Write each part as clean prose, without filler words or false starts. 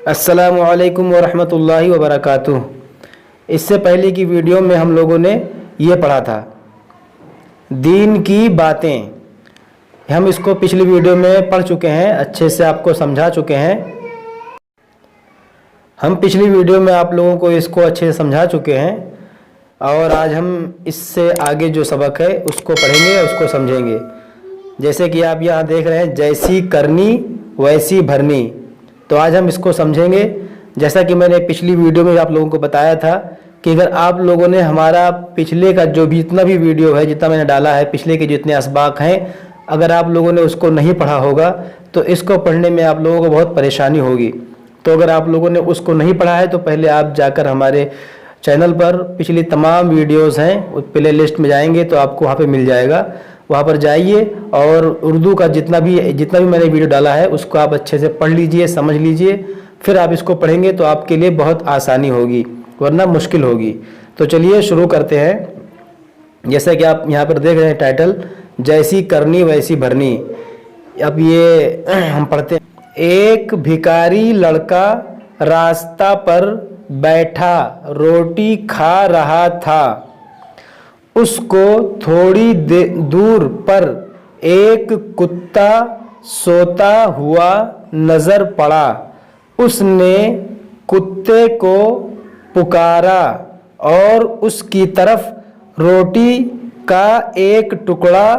السلام علیکم ورحمۃ اللہ وبرکاتہ۔ اس سے پہلے کی ویڈیو میں ہم لوگوں نے یہ پڑھا تھا دین کی باتیں، ہم اس کو پچھلی ویڈیو میں پڑھ چکے ہیں، اچھے سے آپ کو سمجھا چکے ہیں۔ ہم پچھلی ویڈیو میں آپ لوگوں کو اس کو اچھے سے سمجھا چکے ہیں، اور آج ہم اس سے آگے جو سبق ہے اس کو پڑھیں گے اور اس کو سمجھیں گے۔ جیسے کہ آپ یہاں دیکھ رہے ہیں جیسی کرنی ویسی بھرنی، تو آج ہم اس کو سمجھیں گے۔ جیسا کہ میں نے پچھلی ویڈیو میں آپ لوگوں کو بتایا تھا کہ اگر آپ لوگوں نے ہمارا پچھلے کا جو بھی جتنا بھی ویڈیو ہے، جتنا میں نے ڈالا ہے، پچھلے کے جتنے اسباق ہیں، اگر آپ لوگوں نے اس کو نہیں پڑھا ہوگا تو اس کو پڑھنے میں آپ لوگوں کو بہت پریشانی ہوگی۔ تو اگر آپ لوگوں نے اس کو نہیں پڑھا ہے تو پہلے آپ جا کر ہمارے چینل پر پچھلی تمام ویڈیوز ہیں، پلے لسٹ میں جائیں گے تو آپ کو وہاں پہ مل جائے گا، وہاں پر جائیے اور اردو کا جتنا بھی میں نے ویڈیو ڈالا ہے اس کو آپ اچھے سے پڑھ لیجئے، سمجھ لیجئے، پھر آپ اس کو پڑھیں گے تو آپ کے لیے بہت آسانی ہوگی، ورنہ مشکل ہوگی۔ تو چلیے شروع کرتے ہیں۔ جیسا کہ آپ یہاں پر دیکھ رہے ہیں ٹائٹل، جیسی کرنی ویسی بھرنی۔ اب یہ ہم پڑھتے ہیں۔ ایک بھکاری لڑکا راستہ پر بیٹھا روٹی کھا رہا تھا، اس کو تھوڑی دور پر ایک کتا سوتا ہوا نظر پڑا۔ اس نے کتے کو پکارا اور اس کی طرف روٹی کا ایک ٹکڑا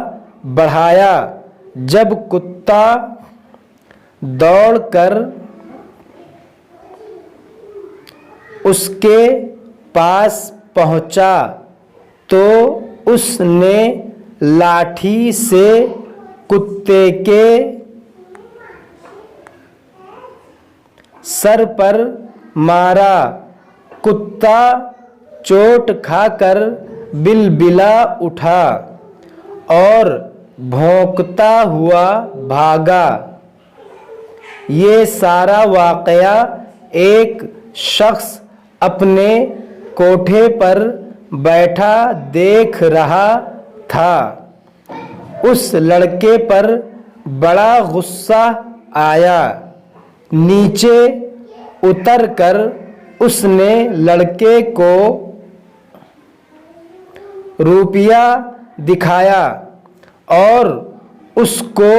بڑھایا۔ جب کتا دوڑ کر اس کے پاس پہنچا تو اس نے لاٹھی سے کتے کے سر پر مارا۔ کتا چوٹ کھا کر بلبلا اٹھا اور بھونکتا ہوا بھاگا۔ یہ سارا واقعہ ایک شخص اپنے کوٹھے پر بیٹھا دیکھ رہا تھا۔ اس لڑکے پر بڑا غصہ آیا۔ نیچے اتر کر اس نے لڑکے کو روپیہ دکھایا اور اس کو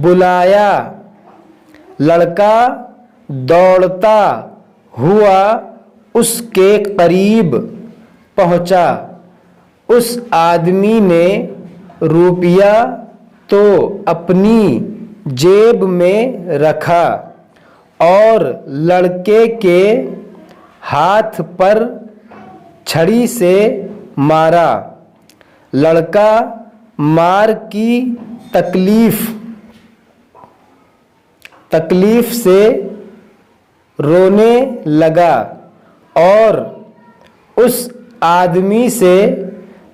بلایا۔ لڑکا دوڑتا ہوا اس کے قریب پہنچا۔ اس آدمی نے روپیہ تو اپنی جیب میں رکھا اور لڑکے کے ہاتھ پر چھڑی سے مارا۔ لڑکا مار کی تکلیف سے رونے لگا اور اس آدمی سے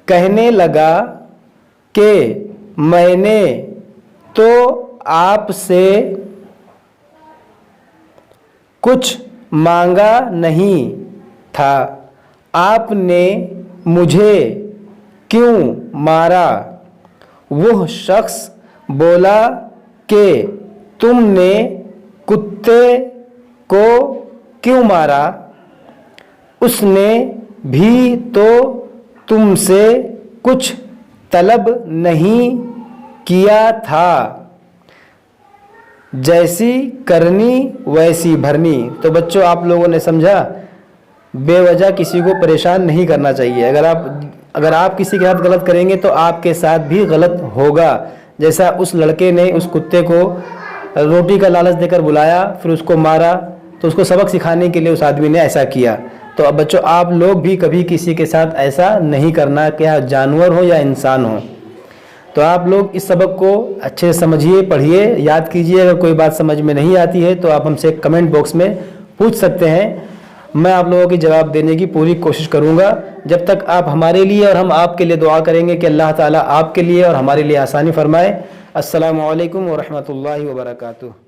کہنے لگا کہ میں نے تو آپ سے کچھ مانگا نہیں تھا، آپ نے مجھے کیوں مارا؟ وہ شخص بولا کہ تم نے کتے کو کیوں مارا؟ اس نے بھی تو تم سے کچھ طلب نہیں کیا تھا۔ جیسی کرنی ویسی بھرنی۔ تو بچوں آپ لوگوں نے سمجھا، بے وجہ کسی کو پریشان نہیں کرنا چاہیے۔ اگر آپ کسی کے ساتھ غلط کریں گے تو آپ کے ساتھ بھی غلط ہوگا۔ جیسا اس لڑکے نے اس کتے کو روٹی کا لالچ دے کر بلایا، پھر اس کو مارا، تو اس کو سبق سکھانے کے لیے اس آدمی نے ایسا کیا۔ تو اب بچوں آپ لوگ بھی کبھی کسی کے ساتھ ایسا نہیں کرنا، کہ جانور ہو یا انسان ہو۔ تو آپ لوگ اس سبق کو اچھے سے سمجھیے، پڑھیے، یاد کیجیے۔ اگر کوئی بات سمجھ میں نہیں آتی ہے تو آپ ہم سے کمنٹ باکس میں پوچھ سکتے ہیں، میں آپ لوگوں کی جواب دینے کی پوری کوشش کروں گا۔ جب تک آپ ہمارے لیے اور ہم آپ کے لیے دعا کریں گے کہ اللہ تعالیٰ آپ کے لیے اور ہمارے لیے آسانی فرمائے۔ السلام علیکم ورحمۃ اللہ وبرکاتہ۔